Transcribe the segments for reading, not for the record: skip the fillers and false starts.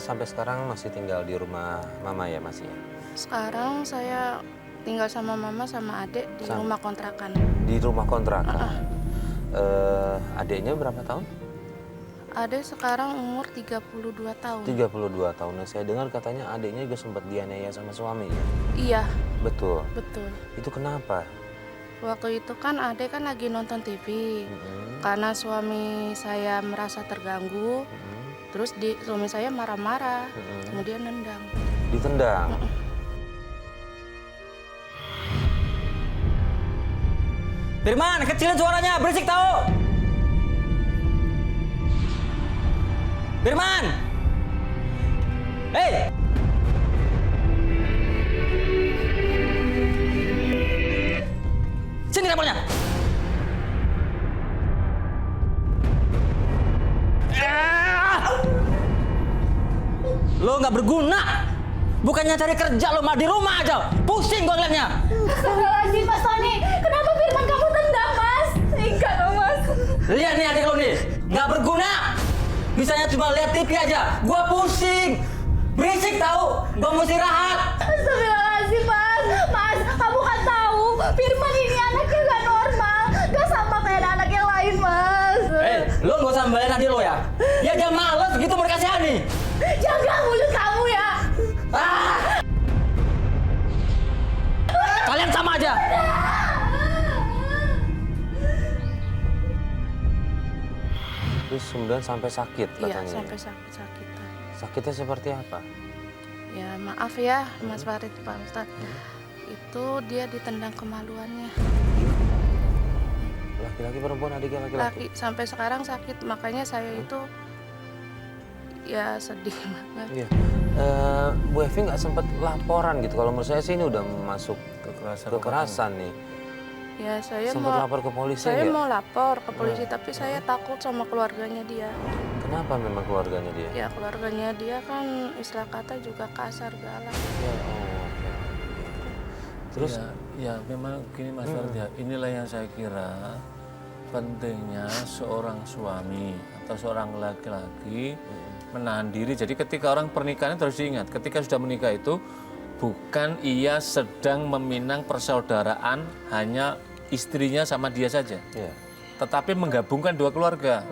sampai sekarang masih tinggal di rumah mama ya masih ya? Sekarang saya tinggal sama mama sama adik di rumah kontrakan. Di rumah kontrakan? Adiknya berapa tahun? Adik sekarang umur 32 tahun. 32 tahun. Nah, saya dengar katanya adiknya juga sempat dianiaya sama suami ya? Iya, Betul? betul. Itu kenapa? Waktu itu kan adik kan lagi nonton TV. Karena suami saya merasa terganggu, terus suami saya marah-marah, kemudian nendang. Ditendang? Firman, kecilin suaranya, berisik tahu. Firman! Hei! Sini rapornya. Lo nggak berguna. Bukannya cari kerja lo malah di rumah aja. Pusing gua ngeliatnya. Astagfirullahaladzim, Mas Tony. Kenapa Firman kamu tendang, Mas? Enggak dong, Mas. Lihat nih adik lo nih, nggak berguna. Bisanya cuma lihat TV aja. Gua pusing. Berisik tahu. Gua mesti istirahat. Astagfirullahaladzim, Mas. Mas, kamu kan tahu Firman ini anaknya nggak normal. Nggak sama kayak anak yang lain, Mas. Lo nggak usah belain adik lo ya. Ya dia males begitu mereka nih. Jaga mulut kamu ya. Kalian sama aja. Terus kemudian sampai sakit Iya, katanya? sampai sakit-sakitan. Sakitnya seperti apa? Ya maaf ya, Mas Farid, Pak Ustadz. Itu dia ditendang kemaluannya. Laki-laki perempuan adiknya laki-laki? Laki, sampai sekarang sakit, makanya saya itu ya sedih banget. Iya. Bu Evi nggak sempat laporan gitu? Kalau menurut saya sih ini udah masuk kekerasan nih. Ya saya Sempat lapor ke polisi saya nggak? mau lapor ke polisi, tapi saya takut sama keluarganya dia. Kenapa memang keluarganya dia? Ya keluarganya dia kan istilah kata juga kasar, galak. Ya, oh. Terus ya memang gini Mas Farid ya, inilah yang saya kira pentingnya seorang suami atau seorang laki-laki menahan diri. Jadi ketika orang pernikahan itu harus diingat, ketika sudah menikah itu bukan ia sedang meminang persaudaraan hanya istrinya sama dia saja, tetapi menggabungkan dua keluarga.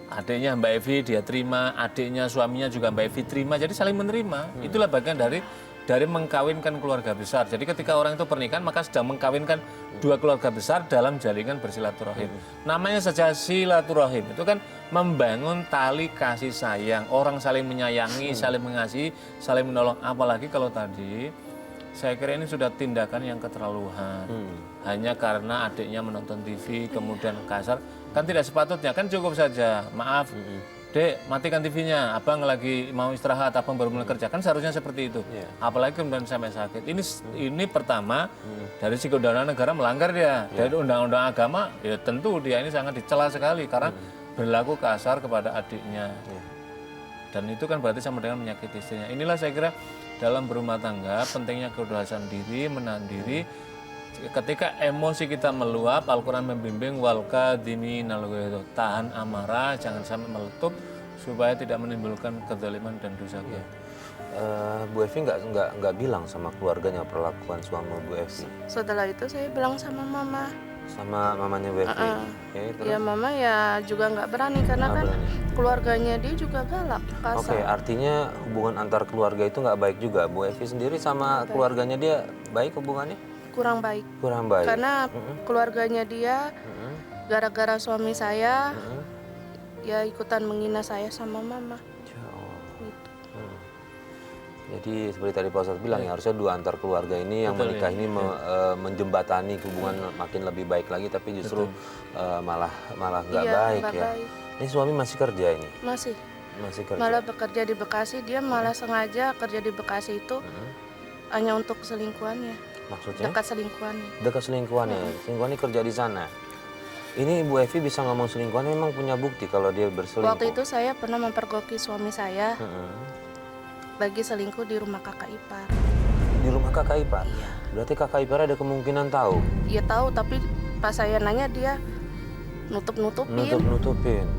Adiknya Mbak Evi dia terima, adiknya suaminya juga Mbak Evi terima, jadi saling menerima. Itulah bagian dari mengkawinkan keluarga besar. Jadi ketika orang itu pernikahan maka sedang mengkawinkan dua keluarga besar dalam jaringan bersilaturahim. Namanya saja silaturahim, itu kan membangun tali kasih sayang, orang saling menyayangi, saling mengasihi, saling menolong. Apalagi kalau tadi saya kira ini sudah tindakan yang keterlaluan. Hanya karena adiknya menonton TV kemudian kasar, kan tidak sepatutnya. Kan cukup saja, maaf Dek, matikan TV-nya, abang lagi mau istirahat, abang baru mulai kerja. Kan seharusnya seperti itu. Apalagi kemudian sampai sakit. Ini pertama, dari segi undang-undang negara melanggar dia. Dari undang-undang agama, ya tentu dia ini sangat dicela sekali. Karena berlaku kasar kepada adiknya. Dan itu kan berarti sama dengan menyakiti istrinya. Inilah saya kira dalam berumah tangga, pentingnya keikhlasan diri, menahan diri. Ketika emosi kita meluap, Al-Quran membimbing walka dini nalgoyo, tahan amarah, jangan sampai meletup supaya tidak menimbulkan kezaliman dan dosa. Bu Evi nggak bilang sama keluarganya perlakuan suami Bu Evi? Setelah itu saya bilang sama mama. Sama mamanya Bu Evi? Ya mama ya juga nggak berani karena kan keluarganya dia juga galak, kasar. Oke, artinya hubungan antar keluarga itu nggak baik juga. Bu Evi sendiri sama keluarganya dia baik hubungannya? Kurang baik. Kurang baik. Karena keluarganya dia gara-gara suami saya ya ikutan menghina saya sama mama. Ya Allah. Gitu. Jadi seperti tadi Pak Ustadz bilang ya harusnya dua antar keluarga ini yang menikah ini menjembatani hubungan makin lebih baik lagi, tapi justru malah nggak baik nggak ya. baik. Ini suami masih kerja ini? Masih kerja. malah bekerja di Bekasi, dia malah sengaja kerja di Bekasi itu hanya untuk selingkuhannya. Maksudnya? Dekat selingkuhannya. Dekat selingkuhannya. Selingkuhannya kerja di sana. Ini Bu Evi bisa ngomong selingkuhan memang punya bukti kalau dia berselingkuh? Waktu itu saya pernah mempergoki suami saya lagi selingkuh di rumah kakak ipar. Di rumah kakak ipar? Iya. Berarti kakak ipar ada kemungkinan tahu? Iya tahu, tapi pas saya nanya dia nutup-nutupin. Nutup-nutupin.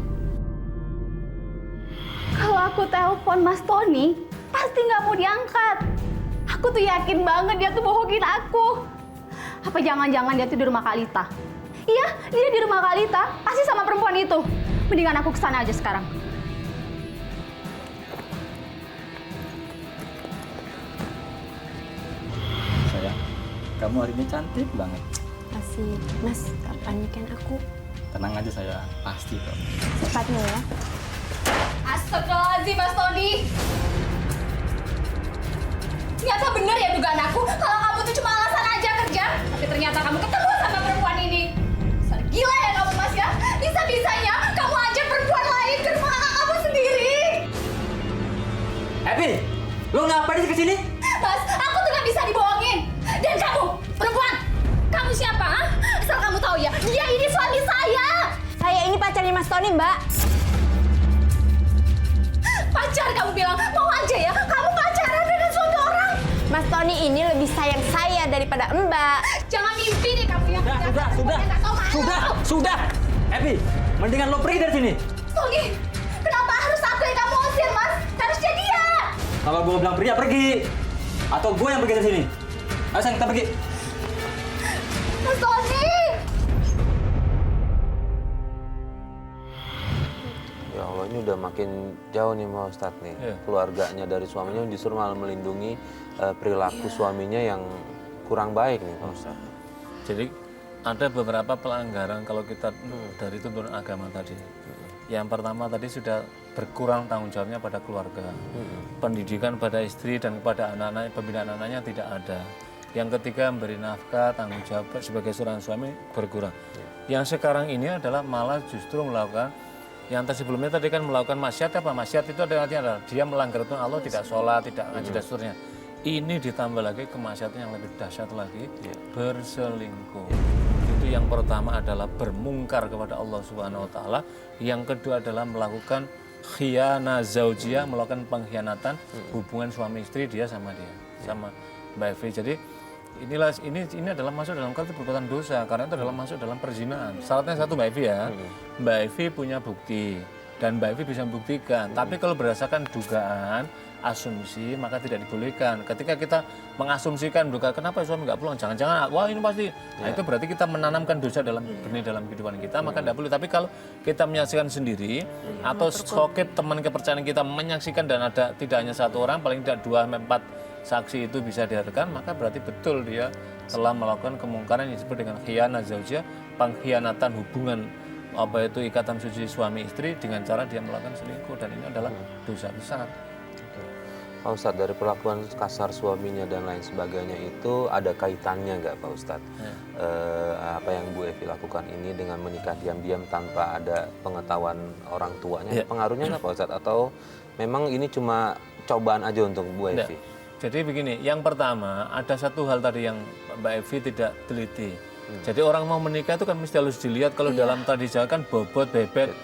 Kalau aku telepon Mas Tony, pasti nggak mau diangkat. Aku tuh yakin banget dia tuh bohongin aku. Apa jangan-jangan dia tuh di rumah Kalita? Iya, dia di rumah Kalita, pasti sama perempuan itu. Mendingan aku kesana aja sekarang. Sayang, kamu hari ini cantik banget. Kasih, Mas, kapan nikahin aku? Tenang aja sayang, pasti kok. Cepatnya ya. Astagfirullahaladzim, Mas Tony. Ternyata bener ya dugaan aku kalau kamu tuh cuma alasan aja kerja. Tapi ternyata kamu ketemu sama perempuan ini. Dasar gila ya kamu, Mas ya. Bisa-bisanya kamu ajak perempuan lain ke rumah kakak kamu sendiri. Happy, lo ngapain sih kesini? Mas, aku tuh gak bisa dibohongin. Dan kamu, perempuan, kamu siapa? Ha? Asal kamu tahu ya, dia ini suami saya. Saya ini pacarnya Mas Tony, Mbak. Pacar kamu bilang, mau aja ya, kamu pacaran dengan suami orang. Mas Tony ini lebih sayang saya daripada Mbak. Jangan mimpi deh kamu ya. Sudah. Happy, mendingan lo pergi dari sini. Tony, kenapa harus aku yang kamu usir, Mas? Harusnya dia. Kalau gue bilang pergi, ya pergi. Atau gue yang pergi dari sini. Ayo sayang, kita pergi. Mas Tony. Ya Allah, ini udah makin jauh nih Pak Ustadz nih. Iya. Keluarganya dari suaminya justru malah melindungi perilaku suaminya yang kurang baik nih Pak Ustadz. Jadi ada beberapa pelanggaran kalau kita dari tuntunan agama tadi. Yang pertama tadi sudah berkurang tanggung jawabnya pada keluarga. Pendidikan pada istri dan kepada anak-anak, pembinaan anaknya tidak ada. Yang ketiga memberi nafkah, tanggung jawab sebagai seorang suami berkurang. Yang sekarang ini adalah malah justru melakukan yang sebelumnya tadi kan melakukan maksiat apa? Maksiat itu adalah dia melanggar aturan Allah, tidak sholat, tidak ngaji dan seterusnya. Ini ditambah lagi kemaksiatan yang lebih dahsyat lagi, berselingkuh. Itu yang pertama adalah bermungkar kepada Allah Subhanahu wa taala, yang kedua adalah melakukan khiyana zaujiyah, melakukan pengkhianatan hubungan suami istri dia sama Mbak Evi. Jadi ini adalah masuk dalam kategori perbuatan dosa karena itu adalah masuk dalam perzinaan. Syaratnya satu Mbak Evi ya. Mbak Evi punya bukti dan Mbak Evi bisa membuktikan. Tapi kalau berdasarkan dugaan, asumsi maka tidak dibolehkan. Ketika kita mengasumsikan duga kenapa suami nggak pulang, jangan-jangan wah ini pasti. Nah itu berarti kita menanamkan dosa dalam kehidupan kita, maka tidak boleh. Tapi kalau kita menyaksikan sendiri atau sokip teman kepercayaan kita menyaksikan dan ada tidak hanya satu orang, paling tidak 2-4 saksi itu bisa dihadirkan, maka berarti betul dia telah melakukan kemungkaran yang disebut dengan khiyana zaujiyah, pengkhianatan hubungan apa itu ikatan suci suami istri dengan cara dia melakukan selingkuh, dan ini adalah dosa besar. Pak Ustadz, dari perlakuan kasar suaminya dan lain sebagainya itu ada kaitannya nggak Pak Ustadz? Apa yang Bu Evi lakukan ini dengan menikah diam-diam tanpa ada pengetahuan orang tuanya, pengaruhnya nggak Pak Ustadz? Atau memang ini cuma cobaan aja untuk Bu Evi? Jadi begini, yang pertama ada satu hal tadi yang Mbak Evi tidak teliti. Jadi orang mau menikah itu kan mesti harus dilihat kalau dalam tradisi Jawa kan bobot, bebet,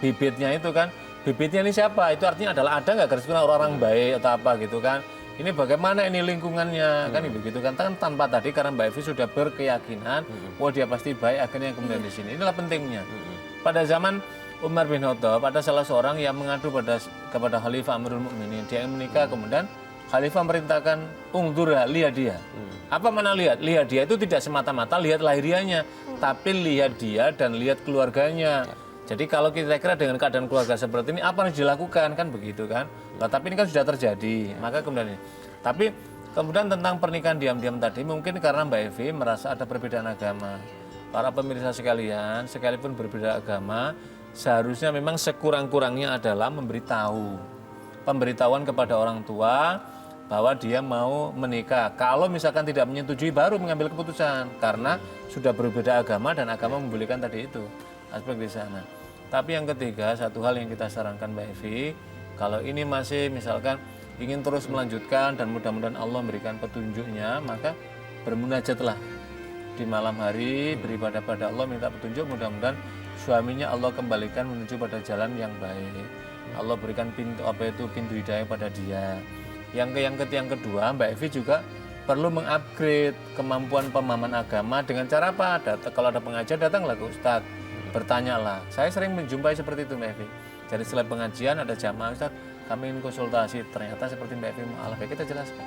bibitnya itu kan. Bibitnya ini siapa? Itu artinya adalah ada nggak garis keturunan orang baik atau apa gitu kan. Ini bagaimana ini lingkungannya kan begitu kan. Tanpa tadi karena Mbak Evi sudah berkeyakinan wah dia pasti baik, akhirnya kemudian di sini. Inilah pentingnya. Pada zaman Umar bin Khattab ada salah seorang yang mengadu kepada Khalifah Amirul Mukminin. Dia yang menikah kemudian Khalifah merintahkan ungdura, lihat dia. Apa mana lihat? Lihat dia itu tidak semata-mata lihat lahiriahnya, tapi lihat dia dan lihat keluarganya. Jadi kalau kira-kira dengan keadaan keluarga seperti ini, apa yang harus dilakukan? Kan begitu kan? Nah, tapi ini kan sudah terjadi, maka kemudian ini. Tapi kemudian tentang pernikahan diam-diam tadi, mungkin karena Mbak Evi merasa ada perbedaan agama. Para pemirsa sekalian, sekalipun berbeda agama, seharusnya memang sekurang-kurangnya adalah memberitahu. Pemberitahuan kepada orang tua bahwa dia mau menikah. Kalau misalkan tidak menyetujui, baru mengambil keputusan. Karena sudah berbeda agama dan agama membolehkan tadi itu. Aspek di sana. Tapi yang ketiga, satu hal yang kita sarankan Mbak Evi, kalau ini masih misalkan ingin terus melanjutkan dan mudah-mudahan Allah memberikan petunjuknya, maka bermunajatlah di malam hari, beribadah pada Allah, minta petunjuk, mudah-mudahan suaminya Allah kembalikan menuju pada jalan yang baik. Allah berikan pintu hidayah pada dia. Yang kedua, Mbak Evi juga perlu mengupgrade kemampuan pemahaman agama dengan cara apa? Kalau ada pengajar datanglah ke Ustadz. bertanyalah. Saya sering menjumpai seperti itu Mbak Evi. Jadi setelah pengajian ada jamaah, Ustaz, kami ingin konsultasi, ternyata seperti Mbak Evi, malah kita jelaskan.